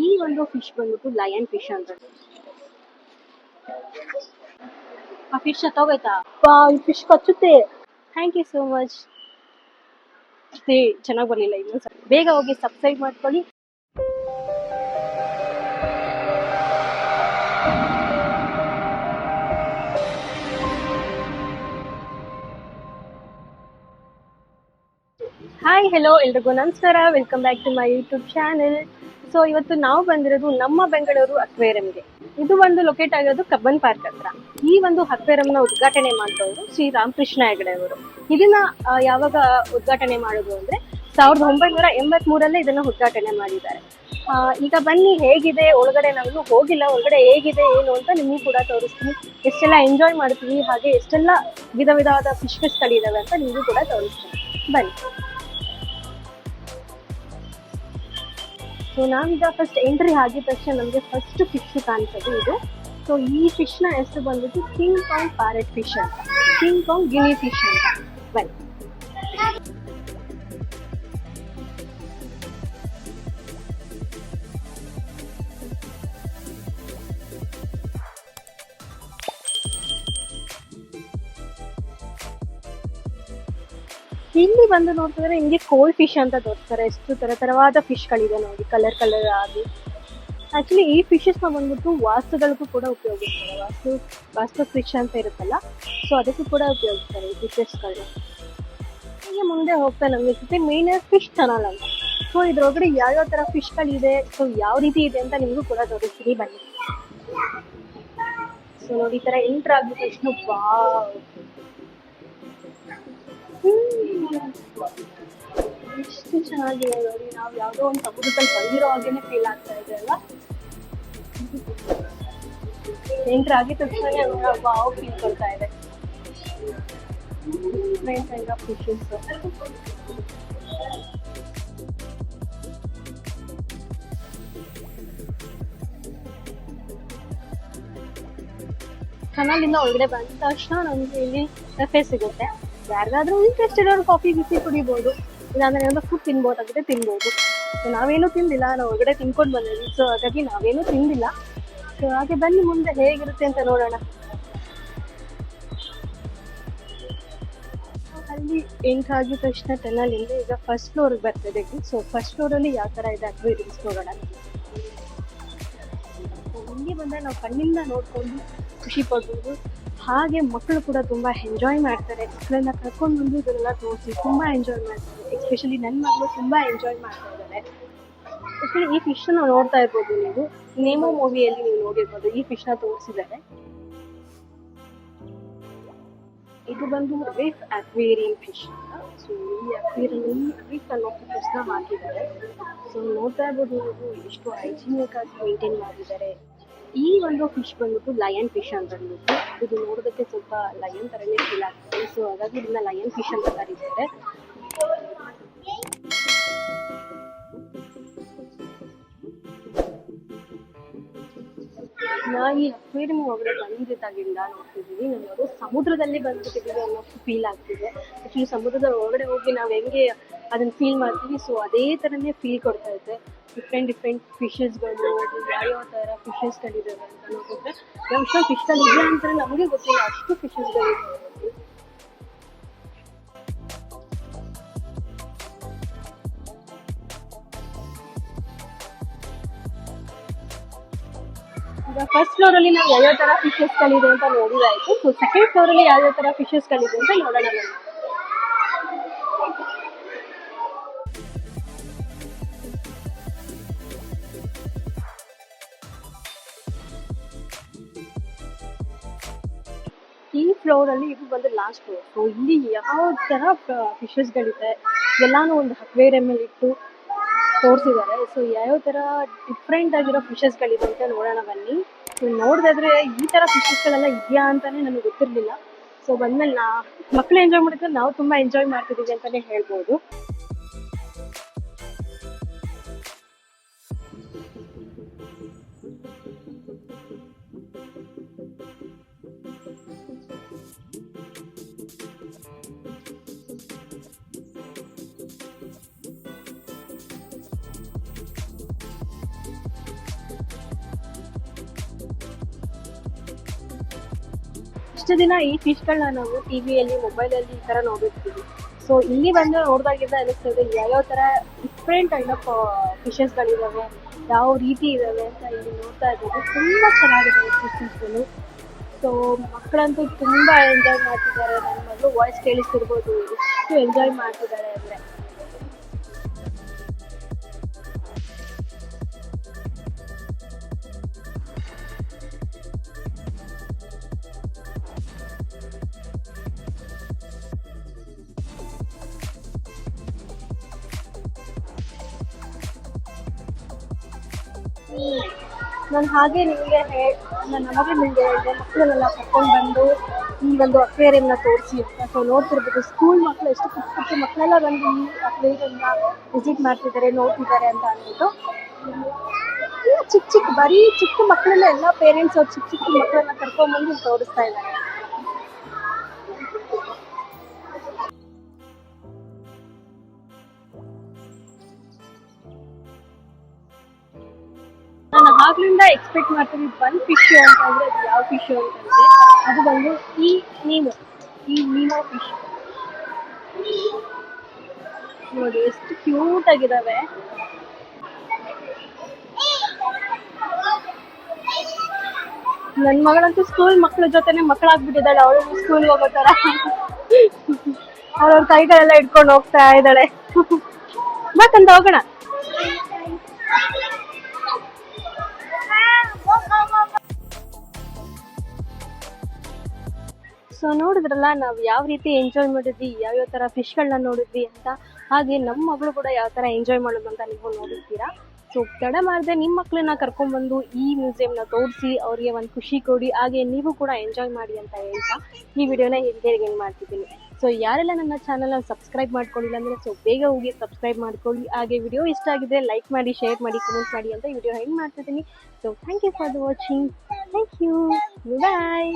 ಈ ಒಂದು ಫಿಶ್ ಬಂದ್ಬಿಟ್ಟು ಲಯನ್ ಫಿಶ್ ಅಂತ. ಆ ಫಿಶ್ ತಗೋಯ್ತಾ? ಈ ಫಿಶ್ ಕಚ್ಚುತ್ತೆ. Thank you so much. ಚೆನ್ನಾಗಿ ಬರಲಿಲ್ಲ ಇನ್ನು ಬೇಗ ಹೋಗಿ ಸಬ್ಸ್ಕ್ರೈಬ್ ಮಾಡ್ಕೊಳ್ಳಿ. ಹಾಯ್ ಹೆಲೋ ಎಲ್ರಿಗೂ ನಮಸ್ಕಾರ, welcome back to my YouTube channel. So ಇವತ್ತು ನಾವು ಬಂದಿರೋದು ನಮ್ಮ ಬೆಂಗಳೂರು ಅಕ್ವೇರಿಯಂಗೆ. ಇದು ಒಂದು ಲೊಕೇಟ್ ಆಗಿರೋದು ಕಬ್ಬನ್ ಪಾರ್ಕ್ ಹತ್ರ. ಈ ಒಂದು ಅಕ್ವೇರಿಯಂನ ಉದ್ಘಾಟನೆ ಮಾಡಿದವರು ಶ್ರೀ ರಾಮಕೃಷ್ಣ ಹೆಗಡೆ ಅವರು. ಇದನ್ನ ಯಾವಾಗ ಉದ್ಘಾಟನೆ ಮಾಡೋದು ಅಂದ್ರೆ 1983 ಇದನ್ನ ಉದ್ಘಾಟನೆ ಮಾಡಿದ್ದಾರೆ. ಈಗ ಬನ್ನಿ ಹೇಗಿದೆ ಒಳಗಡೆ. ನಾವು ಹೋಗಿಲ್ಲ, ಒಳಗಡೆ ಹೇಗಿದೆ ಏನು ಅಂತ ನಿಮಗೂ ಕೂಡ ತೋರಿಸ್ತೀನಿ. ಎಷ್ಟೆಲ್ಲ ಎಂಜಾಯ್ ಮಾಡ್ತೀವಿ, ಹಾಗೆ ಎಷ್ಟೆಲ್ಲ ವಿಧವಾದ ಫಿಶ್ಗಳಿದಾವೆ ಅಂತ ನಿಮಗೂ ಕೂಡ ತೋರಿಸ್ತೀನಿ. ಬನ್ನಿ. ಸೊ ನಾವೀಗ ಫಸ್ಟ್ ಎಂಟ್ರಿ ಆಗಿದ ತಕ್ಷಣ ನಮಗೆ ಫಸ್ಟ್ ಫಿಶ್ ಕಾಣಿಸೋದು ಇದು. ಸೊ ಈ ಫಿಶ್ನ ಹೆಸರು ಬಂದ್ಬಿಟ್ಟು ಕಿಂಗ್ ಕಾಂಗ್ ಪ್ಯಾರೆಟ್ ಫಿಶ್ ಅಂತ, ಕಿಂಗ್ ಕಾಂಗ್ ಗಿನಿ ಫಿಶ್ ಅಂತ. ಬನ್ನಿ. ಇಲ್ಲಿ ಬಂದು ನೋಡ್ತಿದ್ರೆ ಹಿಂಗೆ ಕೋಲ್ಡ್ ಫಿಶ್ ಅಂತ ತೋರಿಸ್ತಾರೆ. ಎಷ್ಟು ತರವಾದ ಫಿಶ್ಗಳಿದೆ ನೋಡಿ, ಕಲರ್ ಆಗಿ. ಆಕ್ಚುಲಿ ಈ ಫಿಶಸ್ ನ ಬಂದ್ಬಿಟ್ಟು ವಾಸ್ತುಗಳಿಗೂ ಕೂಡ ಉಪಯೋಗಿಸ್ತಾರೆ. ವಾಸ್ತು ಫಿಶ್ ಅಂತ ಇರುತ್ತಲ್ಲ, ಸೊ ಅದಕ್ಕೂ ಕೂಡ ಉಪಯೋಗಿಸ್ತಾರೆ ಈ ಫಿಶಸ್ಗಳನ್ನ. ಹೀಗೆ ಮುಂದೆ ಹೋಗ್ತಾ ನಮಗೆ ಮೇನ್ ಫಿಶ್ ಚಾನಲ್ ಅಂತ. ಸೊ ಇದ್ರೊಳಗಡೆ ಯಾವ್ಯಾವ ತರ ಫಿಶ್ಗಳಿದೆ, ಸೊ ಯಾವ ರೀತಿ ಇದೆ ಅಂತ ನಿಮಗೂ ಕೂಡ ತೋರಿಸ್ತೀನಿ, ಬನ್ನಿ. ಸೊ ನೋಡಿ, ಈ ತರ ಎಂಟರ್ ಆಗಿದ ತಕ್ಷಣ ಎಷ್ಟು ಚೆನ್ನಾಗಿದೆ ನೋಡಿ. ನಾವು ಯಾವ್ದೋ ಒಂದು ಸಮುದ್ರದಲ್ಲಿ ಬಂದಿರೋ ಹಾಗೇನೆ ಫೀಲ್ ಆಗ್ತಾ ಇದೆ ಅಲ್ಲ. ಎಂಟ್ರ್ ಆಗಿದ ತಕ್ಷಣ ವಾವ್ ಫೀಲ್ ಕೊಡ್ತಾ ಇದೆ. ಫಿಶಸ್ ಚಾನಲಿಂದ ಒಳಗಡೆ ಬಂದ ತಕ್ಷಣ ನಮ್ಗೆ ಇಲ್ಲಿ ಕೆಫೆ ಸಿಗುತ್ತೆ. ಯಾರಿಗಾದ್ರೂ ಇಂಟ್ರೆಸ್ಟ್ ಇರೋರು ಕಾಫಿ ಬಿಸಿ ಕುಡಿಬಹುದು, ಇಲ್ಲಾಂದ್ರೆ ಏನಾದ್ರು ಫುಡ್ ತಿನ್ಬೋದಾಗಿದೆ ತಿನ್ಬೋದು. ಸೊ ನಾವೇನು ತಿಂದಿಲ್ಲ, ನಾವು ಹೊರಗಡೆ ತಿನ್ಕೊಂಡು ಬಂದಿದ್ವಿ, ಸೊ ಹಾಗಾಗಿ ನಾವೇನು ತಿಂದಿಲ್ಲ. ಸೊ ಹಾಗೆ ಬನ್ನಿ ಮುಂದೆ ಹೇಗಿರುತ್ತೆ ಅಂತ ನೋಡೋಣ. ಅಲ್ಲಿ ಎಂಟರ್ ಆಗಿದ ತಕ್ಷಣ ಟನಲಿಂದ ಈಗ ಫಸ್ಟ್ ಫ್ಲೋರ್ಗೆ ಬರ್ತದೆ. ಸೊ ಫಸ್ಟ್ ಫ್ಲೋರಲ್ಲಿ ಯಾವ ತರ ಇದೆ ಅಕ್ವೇರಿಯಮ್ಸ್ ನೋಡೋಣ. ಇಲ್ಲಿ ಬಂದ್ರೆ ನಾವು ಕಣ್ಣಿಂದ ನೋಡ್ಕೊಂಡು ಖುಷಿ ಪಡ್ಬೋದು. ಹಾಗೆ ಮಕ್ಕಳು ಕೂಡ ತುಂಬಾ ಎಂಜಾಯ್ ಮಾಡ್ತಾರೆ. ಮಕ್ಕಳನ್ನ ಕರ್ಕೊಂಡು ಬಂದು ಇದನ್ನೆಲ್ಲ ತೋರಿಸಿ ತುಂಬಾ ಎಂಜಾಯ್ ಮಾಡ್ತಾರೆ. ಎಸ್ಪೆಷಲಿ ನನ್ನ ಮಗಳು ತುಂಬಾ ಎಂಜಾಯ್ ಮಾಡ್ತಾ ಇದ್ದಾರೆ. ಆಕ್ಚುಲಿ ಈ ಫಿಶ್ ನ ನೋಡ್ತಾ ಇರ್ಬೋದು ನೀವು, ನೇಮೋ ಮೂವಿಯಲ್ಲಿ ನೀವು ನೋಡಿರ್ಬೋದು, ಈ ಫಿಶ್ ನ ತೋರಿಸಿದ್ದಾರೆ. ಇದು ಬಂದು ರೀಫ್ ಅಕ್ವೇರಿಯಂ ಫಿಶ್ ಅಂತ. ಸೊ ಈ ಅಕ್ವೇರಿಯಂ ರೀಫ್ ಅನ್ನೋ ಫಿಶ್ ನ ಹಾಕಿದ್ದಾರೆ. ಸೊ ನೋಡ್ತಾ ಇರ್ಬೋದು ನೀವು ಎಷ್ಟು ಹೈಜಿನಿಕ್ ಆಗಿ ಮೇಂಟೈನ್ ಮಾಡಿದ್ದಾರೆ. ಈ ಒಂದು ಫಿಶ್ ಬಂದ್ಬಿಟ್ಟು ಲಯನ್ ಫಿಶ್ ಅಂತ ಅಂದ್ಬಿಟ್ಟು, ಇದು ನೋಡೋದಕ್ಕೆ ಸ್ವಲ್ಪ ಲಯನ್ ತರನೇ ಫೀಲ್ ಆಗ್ತದೆ. ಸೊ ಹಾಗಾಗಿ ಇದನ್ನ ಲಯನ್ ಫಿಶ್ ಅಂತ ಕರೀತಾರೆ. ನಾವು ಈ ಅಕ್ವೇರಿಯಂ ಒಳಗಡೆ ಬಂದಿದ್ದಾಗಿಂದ ನೋಡ್ತಿದ್ದೀವಿ, ನಾವು ಸಮುದ್ರದಲ್ಲಿ ಬಂದ್ಬಿಟ್ಟಿದ್ದೀವಿ ಅನ್ನೋ ಫೀಲ್ ಆಗ್ತಿದೆ. ಆಕ್ಚುಲಿ ಸಮುದ್ರದ ಒಳಗಡೆ ಹೋಗಿ ನಾವು ಹೆಂಗೆ ಅದನ್ನ ಫೀಲ್ ಮಾಡ್ತೀವಿ, ಸೊ ಅದೇ ಥರನೇ ಫೀಲ್ ಕೊಡ್ತಾ ಇದೆ. ಡಿಫ್ರೆಂಟ್ ಫಿಶಸ್ಗಳು, ಯಾವ ಥರ ಫಿಶಸ್ಗಳಿದ್ದಾವೆ ಅಂತ ನೋಡಿದ್ರೆ ಎಷ್ಟೋ ಫಿಶ್ಗಳಿದೆ ಅಂತ ನಮಗೆ ಗೊತ್ತಿಲ್ಲ, ಅಷ್ಟು ಫಿಶಸ್ಗಳಿದೆ. ಈಗ ಫಸ್ಟ್ ಫ್ಲೋರ್ ಅಲ್ಲಿ ನಾವು ಯಾವ್ಯಾವ ತರ ಫಿಶಸ್ಗಳಿದೆ ಅಂತ ನೋಡಿದಾಯ್ತು. ಸೊ ಸೆಕೆಂಡ್ ಫ್ಲೋರ್ ಅಲ್ಲಿ ಯಾವ್ಯಾವ ತರ ಫಿಶಸ್ಗಳಿದೆ ಅಂತ ನೋಡೋಣ. ಈ ಫ್ಲೋರ್ ಅಲ್ಲಿ ಇದು ಬಂದು ಲಾಸ್ಟ್ ಫ್ಲೋರ್. ಸೊ ಇಲ್ಲಿ ಯಾವ ತರ ಫಿಶಸ್ಗಳಿದೆ ಎಲ್ಲಾನು ಒಂದು ಅಕ್ವೇರಿಯಂ ಅಲ್ಲಿ ಇಟ್ಟು ತೋರಿಸಿದ್ದಾರೆ. ಸೊ ಯಾವ್ಯಾವ ತರ ಡಿಫ್ರೆಂಟ್ ಆಗಿರೋ ಫಿಶಸ್ಗಳಿದೆ ಅಂತ ನೋಡೋಣ ಬನ್ನಿ. ಸೊ ನೋಡಿದ್ರೆ ಈ ತರ ಫಿಶಸ್ಗಳೆಲ್ಲ ಇದೆಯಾ ಅಂತಾನೆ ನನಗೆ ಗೊತ್ತಿರಲಿಲ್ಲ. ಸೊ ಬಂದ್ಮೇಲೆ ಮಕ್ಕಳು ಎಂಜಾಯ್ ಮಾಡಿದ್ರೆ ನಾವು ತುಂಬಾ ಎಂಜಾಯ್ ಮಾಡ್ತಿದ್ದೀವಿ ಅಂತಾನೆ ಹೇಳ್ಬೋದು. ಇಷ್ಟು ದಿನ ಈ ಫಿಶ್ಗಳನ್ನ ನಾವು ಟಿವಿಯಲ್ಲಿ ಮೊಬೈಲಲ್ಲಿ ಈ ತರ ನೋಡಿರ್ತೀವಿ. ಸೊ ಇಲ್ಲಿ ಬಂದು ನೋಡಿದಾಗಿಂದ ಅನಿಸ್ತದೆ ಯಾವ್ಯಾವ ತರ ಡಿಫ್ರೆಂಟ್ ಕೈಂಡ್ ಆಫ್ ಫಿಶಸ್ಗಳಿದಾವೆ, ಯಾವ ರೀತಿ ಇದಾವೆ ಅಂತ ಇಲ್ಲಿ ನೋಡ್ತಾ ಇದ್ದೀವಿ. ತುಂಬಾ ಚೆನ್ನಾಗಿದೆ ಫಿಶಸ್ಗಳು. ಸೊ ಮಕ್ಕಳಂತೂ ತುಂಬಾ ಎಂಜಾಯ್ ಮಾಡ್ತಿದ್ದಾರೆ. ನನ್ನ ಮಗಳು ವಾಯ್ಸ್ ಕೇಳಿಸ್ತಿರ್ಬೋದು, ಎಷ್ಟು ಎಂಜಾಯ್ ಮಾಡ್ತಿದ್ದಾರೆ ಅಂದ್ರೆ. ನಾನು ಹಾಗೆ ನಾನು ಅವಾಗಲೇ ನಿಮಗೆ ಹೇಳಿದೆ, ಮಕ್ಕಳನ್ನೆಲ್ಲ ಕರ್ಕೊಂಡು ಬಂದು ಈ ಒಂದು ಅಕ್ವೇರಿಯಂನ ತೋರಿಸಿ ಅಂತ. ಸೊ ನೋಡ್ತಿರ್ಬೋದು, ಸ್ಕೂಲ್ ಮಕ್ಕಳು ಎಷ್ಟು ಪುಟ್ಟ ಪುಟ್ಟ ಮಕ್ಕಳೆಲ್ಲ ಬಂದು ಈ ಅಕ್ವೇರಿಯಂನ ವಿಸಿಟ್ ಮಾಡ್ತಿದ್ದಾರೆ, ನೋಡ್ತಿದ್ದಾರೆ ಅಂತ ಅಂದ್ಬಿಟ್ಟು. ಚಿಕ್ಕ ಚಿಕ್ಕ ಬರೀ ಚಿಕ್ಕ ಮಕ್ಕಳೆಲ್ಲ ಎಲ್ಲ ಪೇರೆಂಟ್ಸ್ ಅವ್ರು ಚಿಕ್ಕ ಚಿಕ್ಕ ಮಕ್ಕಳನ್ನ ಕರ್ಕೊಂಡ್ಬಂದು ಇಲ್ಲಿ ತೋರಿಸ್ತಾ ಇದ್ದಾರೆ. ನಾನು ಆಗ್ಲಿಂದ ಎಕ್ಸ್ಪೆಕ್ಟ್ ಮಾಡ್ತೀನಿ ಒಂದು ಫಿಶ್ ಅಂತ ಅಂದ್ರೆ ಅದು ಯಾವ ಫಿಶ್ ಅಂತಂದ್ರೆ ಅದು ಬಂದು ಈ ನೀಮೋ ಫಿಶ್. ನೋಡಿ ಎಷ್ಟು ಕ್ಯೂಟ್ ಆಗಿದಾವೆ. ನನ್ನ ಮಗಳಂತೂ ಸ್ಕೂಲ್ ಮಕ್ಕಳ ಜೊತೆನೆ ಮಕ್ಕಳಾಗ್ಬಿಟ್ಟಿದ್ದಾಳೆ. ಅವಳು ಸ್ಕೂಲ್ ಹೋಗೋ ತರ ಅವ್ರವ್ರ ಕೈಗಳೆಲ್ಲ ಇಟ್ಕೊಂಡು ಹೋಗ್ತಾ ಇದ್ದಾಳೆ. ಮತ್ತಂತ ಹೋಗೋಣ. ಸೊ ನೋಡಿದ್ರಲ್ಲ, ನಾವು ಯಾವ ರೀತಿ ಎಂಜಾಯ್ ಮಾಡಿದ್ವಿ, ಯಾವ್ಯಾವ ಥರ ಫಿಶ್ಗಳನ್ನ ನೋಡಿದ್ವಿ ಅಂತ. ಹಾಗೆ ನಮ್ಮ ಮಗಳು ಕೂಡ ಯಾವ ಥರ ಎಂಜಾಯ್ ಮಾಡೋದು ಅಂತ ನೀವು ನೋಡಿರ್ತೀರಾ. ಸೊ ತಡ ಮಾಡದೆ ನಿಮ್ಮ ಮಕ್ಕಳನ್ನ ಕರ್ಕೊಂಡ್ಬಂದು ಈ ಮ್ಯೂಸಿಯಂನ ತೋರಿಸಿ ಅವ್ರಿಗೆ ಒಂದು ಖುಷಿ ಕೊಡಿ. ಹಾಗೆ ನೀವು ಕೂಡ ಎಂಜಾಯ್ ಮಾಡಿ ಅಂತ ಹೇಳ್ತಾ ಈ ವಿಡಿಯೋನ ಹೇಗೆ ಮಾಡ್ತಿದ್ದೀನಿ. ಸೊ ಯಾರೆಲ್ಲ ನನ್ನ ಚಾನಲ್ನ ಸಬ್ಸ್ಕ್ರೈಬ್ ಮಾಡ್ಕೊಂಡಿಲ್ಲ ಅಂದರೆ ಸೊ ಬೇಗ ಹೋಗಿ ಸಬ್ಸ್ಕ್ರೈಬ್ ಮಾಡ್ಕೊಳ್ಳಿ. ಹಾಗೆ ವಿಡಿಯೋ ಇಷ್ಟ ಆಗಿದೆ ಲೈಕ್ ಮಾಡಿ, ಶೇರ್ ಮಾಡಿ, ಕಮೆಂಟ್ ಮಾಡಿ ಅಂತ ಈ ವಿಡಿಯೋ ಹೆಂಗೆ ಮಾಡ್ತಿದ್ದೀನಿ. So thank you for the watching. Thank you. Bye.